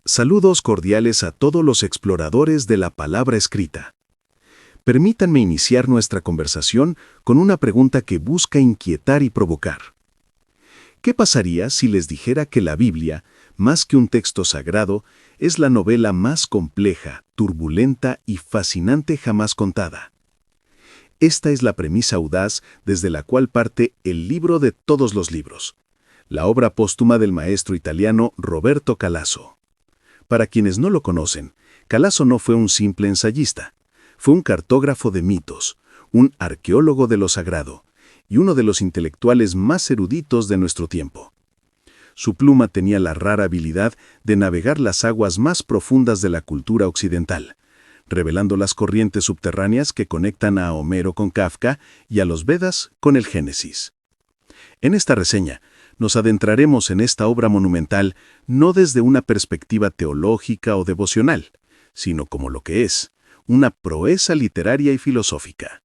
Saludos cordiales a todos los exploradores de la palabra escrita. Permítanme iniciar nuestra conversación con una pregunta que busca inquietar y provocar. ¿Qué pasaría si les dijera que la Biblia, más que un texto sagrado, es la novela más compleja, turbulenta y fascinante jamás contada? Esta es la premisa audaz desde la cual parte el libro de todos los libros, la obra póstuma del maestro italiano Roberto Calasso. Para quienes no lo conocen, Calasso no fue un simple ensayista. Fue un cartógrafo de mitos, un arqueólogo de lo sagrado y uno de los intelectuales más eruditos de nuestro tiempo. Su pluma tenía la rara habilidad de navegar las aguas más profundas de la cultura occidental, revelando las corrientes subterráneas que conectan a Homero con Kafka y a los Vedas con el Génesis. En esta reseña, nos adentraremos en esta obra monumental no desde una perspectiva teológica o devocional, sino como lo que es, una proeza literaria y filosófica.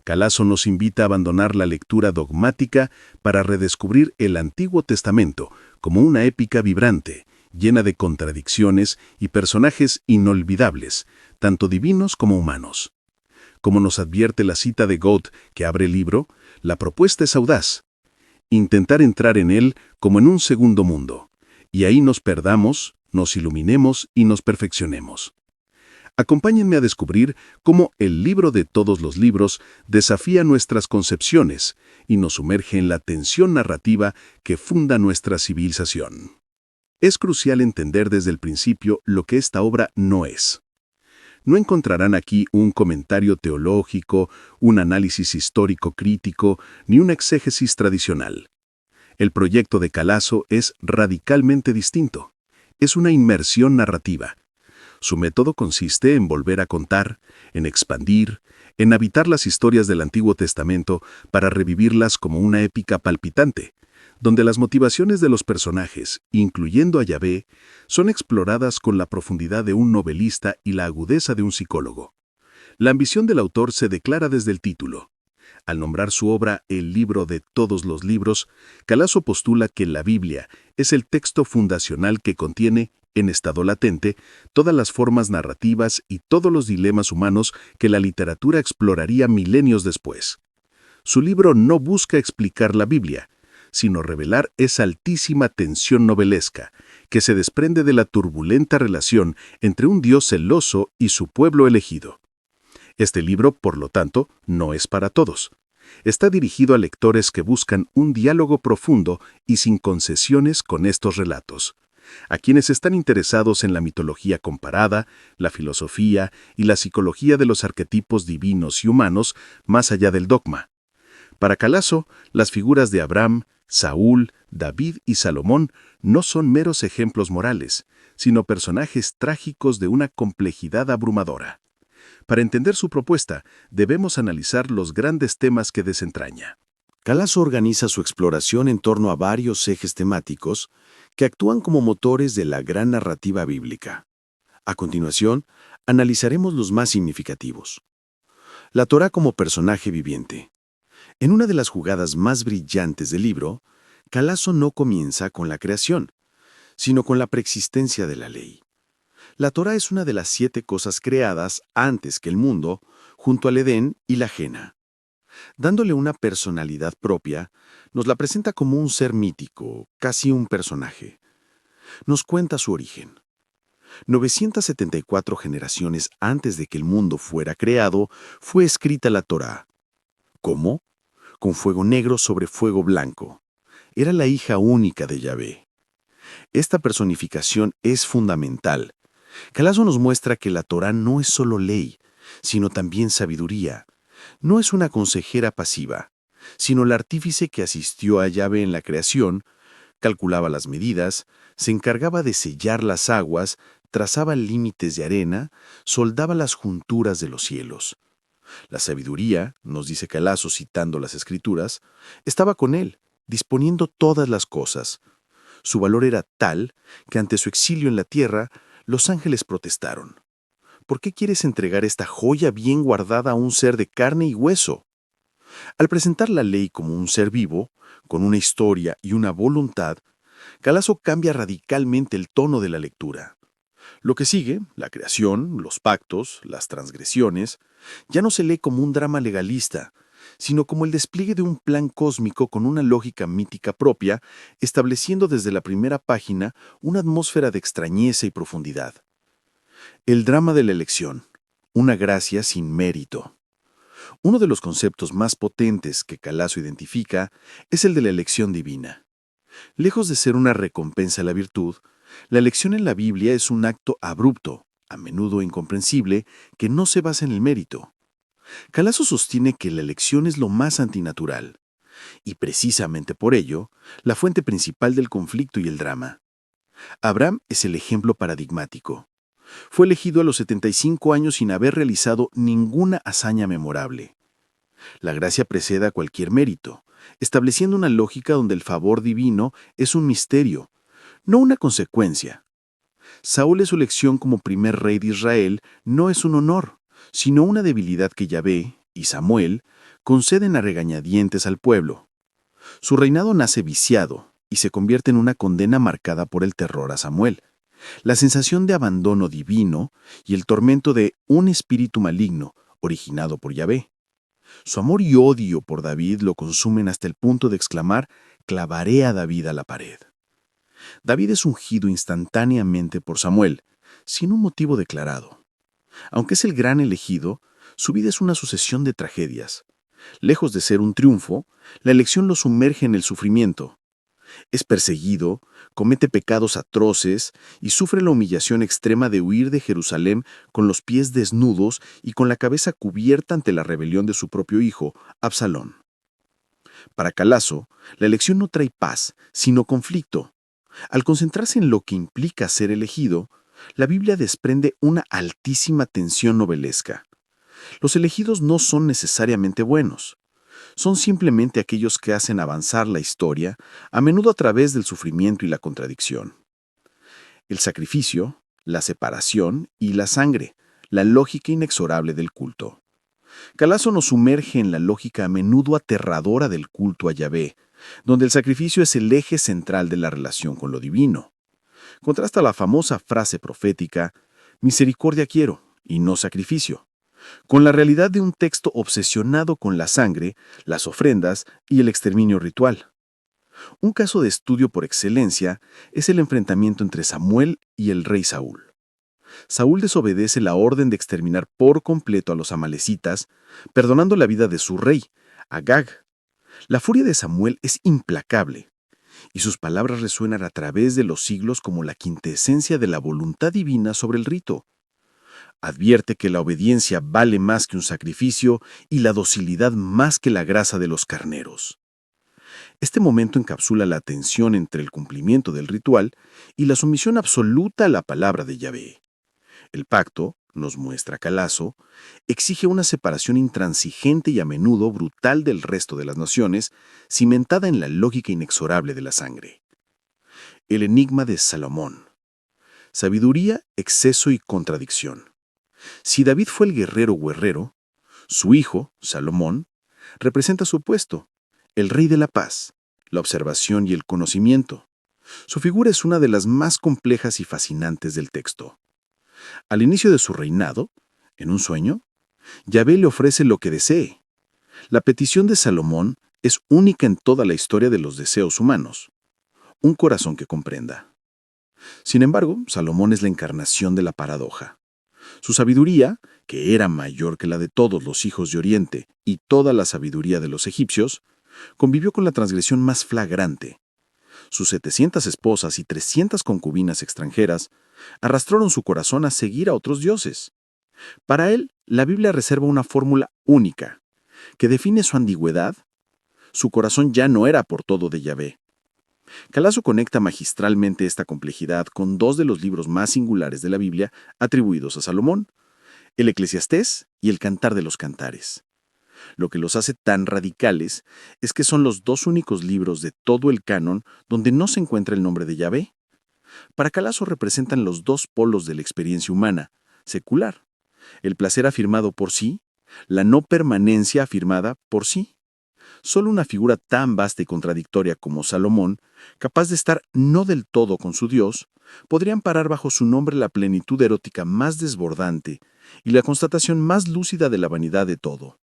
Calasso nos invita a abandonar la lectura dogmática para redescubrir el Antiguo Testamento como una épica vibrante, llena de contradicciones y personajes inolvidables, tanto divinos como humanos. Como nos advierte la cita de Goethe que abre el libro, la propuesta es audaz. Intentar entrar en él como en un segundo mundo, y ahí nos perdamos, nos iluminemos y nos perfeccionemos. Acompáñenme a descubrir cómo el libro de todos los libros desafía nuestras concepciones y nos sumerge en la tensión narrativa que funda nuestra civilización. Es crucial entender desde el principio lo que esta obra no es. No encontrarán aquí un comentario teológico, un análisis histórico crítico, ni una exégesis tradicional. El proyecto de Calasso es radicalmente distinto. Es una inmersión narrativa. Su método consiste en volver a contar, en expandir, en habitar las historias del Antiguo Testamento para revivirlas como una épica palpitante, donde las motivaciones de los personajes, incluyendo a Yahvé, son exploradas con la profundidad de un novelista y la agudeza de un psicólogo. La ambición del autor se declara desde el título. Al nombrar su obra el libro de todos los libros, Calasso postula que la Biblia es el texto fundacional que contiene, en estado latente, todas las formas narrativas y todos los dilemas humanos que la literatura exploraría milenios después. Su libro no busca explicar la Biblia, sino revelar esa altísima tensión novelesca que se desprende de la turbulenta relación entre un Dios celoso y su pueblo elegido. Este libro, por lo tanto, no es para todos. Está dirigido a lectores que buscan un diálogo profundo y sin concesiones con estos relatos, a quienes están interesados en la mitología comparada, la filosofía y la psicología de los arquetipos divinos y humanos más allá del dogma. Para Calasso, las figuras de Abraham, Saúl, David y Salomón no son meros ejemplos morales, sino personajes trágicos de una complejidad abrumadora. Para entender su propuesta, debemos analizar los grandes temas que desentraña. Calasso organiza su exploración en torno a varios ejes temáticos que actúan como motores de la gran narrativa bíblica. A continuación, analizaremos los más significativos. La Torá como personaje viviente. En una de las jugadas más brillantes del libro, Calasso no comienza con la creación, sino con la preexistencia de la ley. La Torá es una de las 7 cosas creadas antes que el mundo, junto al Edén y la Jena. Dándole una personalidad propia, nos la presenta como un ser mítico, casi un personaje. Nos cuenta su origen. 974 generaciones antes de que el mundo fuera creado, fue escrita la Torá. ¿Cómo? Con fuego negro sobre fuego blanco. Era la hija única de Yahvé. Esta personificación es fundamental. Calasso nos muestra que la Torá no es solo ley, sino también sabiduría. No es una consejera pasiva, sino el artífice que asistió a Yahvé en la creación, calculaba las medidas, se encargaba de sellar las aguas, trazaba límites de arena, soldaba las junturas de los cielos. La sabiduría, nos dice Calasso citando las Escrituras, estaba con él, disponiendo todas las cosas. Su valor era tal que ante su exilio en la tierra, los ángeles protestaron. ¿Por qué quieres entregar esta joya bien guardada a un ser de carne y hueso? Al presentar la ley como un ser vivo, con una historia y una voluntad, Calasso cambia radicalmente el tono de la lectura. Lo que sigue, la creación, los pactos, las transgresiones, ya no se lee como un drama legalista, sino como el despliegue de un plan cósmico con una lógica mítica propia, estableciendo desde la primera página una atmósfera de extrañeza y profundidad. El drama de la elección, una gracia sin mérito. Uno de los conceptos más potentes que Calasso identifica es el de la elección divina. Lejos de ser una recompensa a la virtud, la elección en la Biblia es un acto abrupto, a menudo incomprensible, que no se basa en el mérito. Calasso sostiene que la elección es lo más antinatural, y precisamente por ello, la fuente principal del conflicto y el drama. Abraham es el ejemplo paradigmático. Fue elegido a los 75 años sin haber realizado ninguna hazaña memorable. La gracia precede a cualquier mérito, estableciendo una lógica donde el favor divino es un misterio, no una consecuencia. Saúl, en su elección como primer rey de Israel, no es un honor, sino una debilidad que Yahvé y Samuel conceden a regañadientes al pueblo. Su reinado nace viciado y se convierte en una condena marcada por el terror a Samuel, la sensación de abandono divino y el tormento de un espíritu maligno originado por Yahvé. Su amor y odio por David lo consumen hasta el punto de exclamar: «Clavaré a David a la pared». David es ungido instantáneamente por Samuel, sin un motivo declarado. Aunque es el gran elegido, su vida es una sucesión de tragedias. Lejos de ser un triunfo, la elección lo sumerge en el sufrimiento. Es perseguido, comete pecados atroces y sufre la humillación extrema de huir de Jerusalén con los pies desnudos y con la cabeza cubierta ante la rebelión de su propio hijo, Absalón. Para Calasso, la elección no trae paz, sino conflicto. Al concentrarse en lo que implica ser elegido, la Biblia desprende una altísima tensión novelesca. Los elegidos no son necesariamente buenos. Son simplemente aquellos que hacen avanzar la historia, a menudo a través del sufrimiento y la contradicción. El sacrificio, la separación y la sangre, la lógica inexorable del culto. Calasso nos sumerge en la lógica a menudo aterradora del culto a Yahvé, donde el sacrificio es el eje central de la relación con lo divino. Contrasta la famosa frase profética: «Misericordia quiero, y no sacrificio», con la realidad de un texto obsesionado con la sangre, las ofrendas y el exterminio ritual. Un caso de estudio por excelencia es el enfrentamiento entre Samuel y el rey Saúl. Saúl desobedece la orden de exterminar por completo a los amalecitas, perdonando la vida de su rey, Agag. La furia de Samuel es implacable, y sus palabras resuenan a través de los siglos como la quintesencia de la voluntad divina sobre el rito. Advierte que la obediencia vale más que un sacrificio y la docilidad más que la grasa de los carneros. Este momento encapsula la tensión entre el cumplimiento del ritual y la sumisión absoluta a la palabra de Yahvé. El pacto, nos muestra Calasso, exige una separación intransigente y a menudo brutal del resto de las naciones, cimentada en la lógica inexorable de la sangre. El enigma de Salomón. Sabiduría, exceso y contradicción. Si David fue el guerrero, su hijo, Salomón, representa su opuesto, el rey de la paz, la observación y el conocimiento. Su figura es una de las más complejas y fascinantes del texto. Al inicio de su reinado, en un sueño, Yahvé le ofrece lo que desee. La petición de Salomón es única en toda la historia de los deseos humanos: un corazón que comprenda. Sin embargo, Salomón es la encarnación de la paradoja. Su sabiduría, que era mayor que la de todos los hijos de Oriente y toda la sabiduría de los egipcios, convivió con la transgresión más flagrante. Sus 700 esposas y 300 concubinas extranjeras arrastraron su corazón a seguir a otros dioses. Para él, la Biblia reserva una fórmula única, que define su ambigüedad. Su corazón ya no era por todo de Yahvé. Calasso conecta magistralmente esta complejidad con dos de los libros más singulares de la Biblia atribuidos a Salomón, el Eclesiastés y el Cantar de los Cantares. Lo que los hace tan radicales es que son los dos únicos libros de todo el canon donde no se encuentra el nombre de Yahvé. Para Calasso representan los dos polos de la experiencia humana, secular: el placer afirmado por sí, la no permanencia afirmada por sí. Solo una figura tan vasta y contradictoria como Salomón, capaz de estar no del todo con su Dios, podrían parar bajo su nombre la plenitud erótica más desbordante y la constatación más lúcida de la vanidad de todo.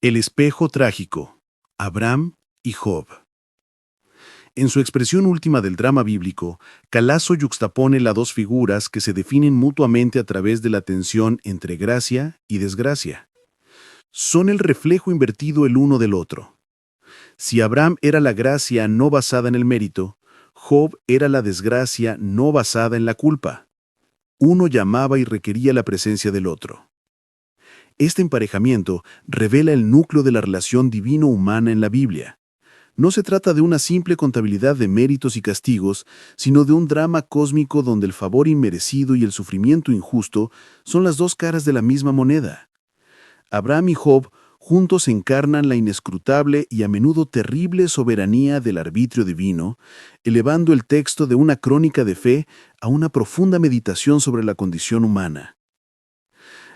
El espejo trágico, Abraham y Job. En su expresión última del drama bíblico, Calasso yuxtapone las dos figuras que se definen mutuamente a través de la tensión entre gracia y desgracia. Son el reflejo invertido el uno del otro. Si Abraham era la gracia no basada en el mérito, Job era la desgracia no basada en la culpa. Uno llamaba y requería la presencia del otro. Este emparejamiento revela el núcleo de la relación divino-humana en la Biblia. No se trata de una simple contabilidad de méritos y castigos, sino de un drama cósmico donde el favor inmerecido y el sufrimiento injusto son las dos caras de la misma moneda. Abraham y Job juntos encarnan la inescrutable y a menudo terrible soberanía del arbitrio divino, elevando el texto de una crónica de fe a una profunda meditación sobre la condición humana.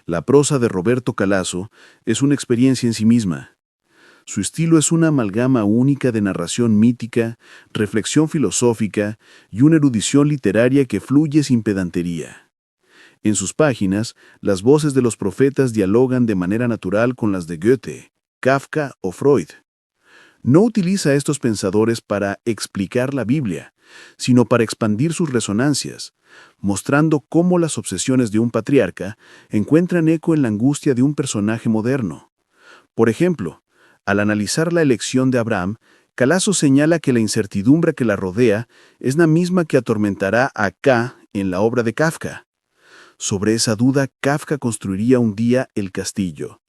La prosa de Roberto Calasso es una experiencia en sí misma. Su estilo es una amalgama única de narración mítica, reflexión filosófica y una erudición literaria que fluye sin pedantería. En sus páginas, las voces de los profetas dialogan de manera natural con las de Goethe, Kafka o Freud. No utiliza a estos pensadores para explicar la Biblia, sino para expandir sus resonancias, mostrando cómo las obsesiones de un patriarca encuentran eco en la angustia de un personaje moderno. Por ejemplo, al analizar la elección de Abraham, Calasso señala que la incertidumbre que la rodea es la misma que atormentará a K en la obra de Kafka. Sobre esa duda, Kafka construiría un día el castillo.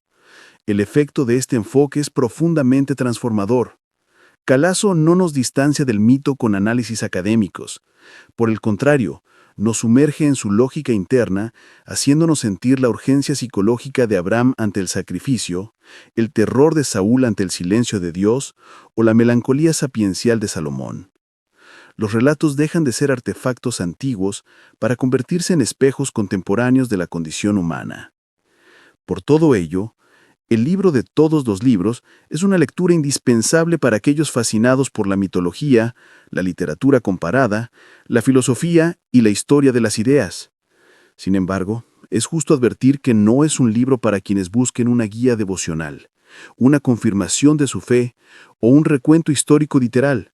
El efecto de este enfoque es profundamente transformador. Calasso no nos distancia del mito con análisis académicos. Por el contrario, nos sumerge en su lógica interna, haciéndonos sentir la urgencia psicológica de Abraham ante el sacrificio, el terror de Saúl ante el silencio de Dios o la melancolía sapiencial de Salomón. Los relatos dejan de ser artefactos antiguos para convertirse en espejos contemporáneos de la condición humana. Por todo ello, el libro de todos los libros es una lectura indispensable para aquellos fascinados por la mitología, la literatura comparada, la filosofía y la historia de las ideas. Sin embargo, es justo advertir que no es un libro para quienes busquen una guía devocional, una confirmación de su fe o un recuento histórico literal.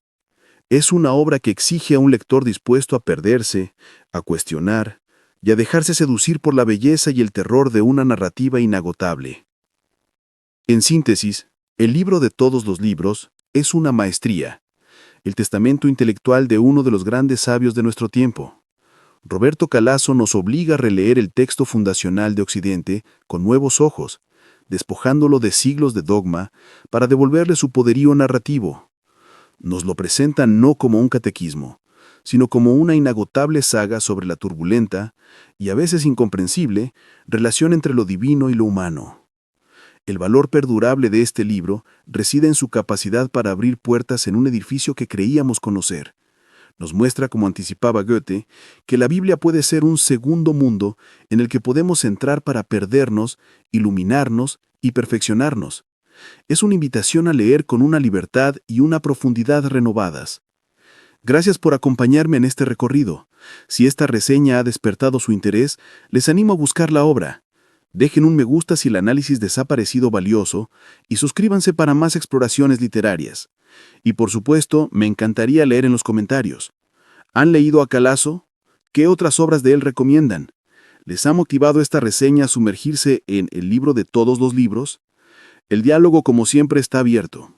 Es una obra que exige a un lector dispuesto a perderse, a cuestionar y a dejarse seducir por la belleza y el terror de una narrativa inagotable. En síntesis, el libro de todos los libros es una maestría, el testamento intelectual de uno de los grandes sabios de nuestro tiempo. Roberto Calasso nos obliga a releer el texto fundacional de Occidente con nuevos ojos, despojándolo de siglos de dogma para devolverle su poderío narrativo. Nos lo presenta no como un catequismo, sino como una inagotable saga sobre la turbulenta y a veces incomprensible relación entre lo divino y lo humano. El valor perdurable de este libro reside en su capacidad para abrir puertas en un edificio que creíamos conocer. Nos muestra, como anticipaba Goethe, que la Biblia puede ser un segundo mundo en el que podemos entrar para perdernos, iluminarnos y perfeccionarnos. Es una invitación a leer con una libertad y una profundidad renovadas. Gracias por acompañarme en este recorrido. Si esta reseña ha despertado su interés, les animo a buscar la obra. Dejen un me gusta si el análisis les ha parecido valioso y suscríbanse para más exploraciones literarias. Y por supuesto, me encantaría leer en los comentarios. ¿Han leído a Calasso? ¿Qué otras obras de él recomiendan? ¿Les ha motivado esta reseña a sumergirse en el libro de todos los libros? El diálogo, como siempre, está abierto.